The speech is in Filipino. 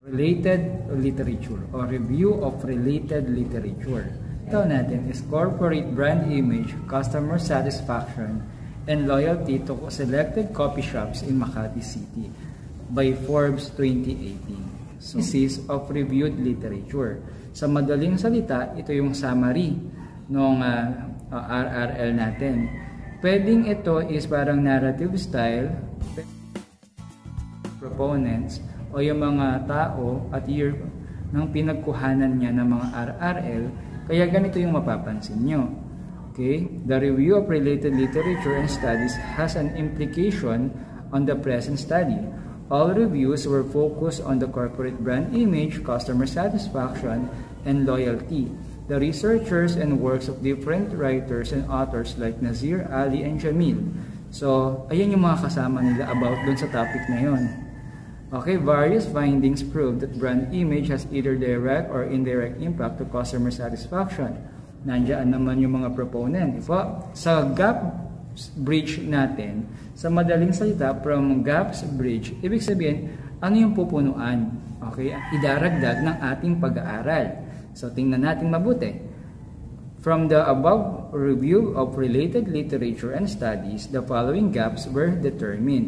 Related literature or review of related literature. Ito natin is corporate brand image, customer satisfaction, and loyalty to selected coffee shops in Makati City by Forbes 2018. So, this is of reviewed literature. Sa madaling salita, ito yung summary ng RRL natin. Pwedeng ito is parang narrative style, proponents, o yung mga tao at year ng pinagkuhanan niya ng mga RRL, kaya ganito yung mapapansin nyo. Okay? The review of related literature and studies has an implication on the present study. All reviews were focused on the corporate brand image, customer satisfaction, and loyalty. The researchers and works of different writers and authors like Nazir, Ali, and Jamil. So, ayan yung mga kasama nila about dun sa topic na yon. Okay, various findings prove that brand image has either direct or indirect impact to customer satisfaction. Nandiyan naman yung mga proponent. Sa gap bridge natin, sa madaling salita, from gaps bridge, ibig sabihin, ano yung pupunuan? Okay, idaragdag ng ating pag-aaral. So, tingnan natin mabuti. From the above review of related literature and studies, the following gaps were determined.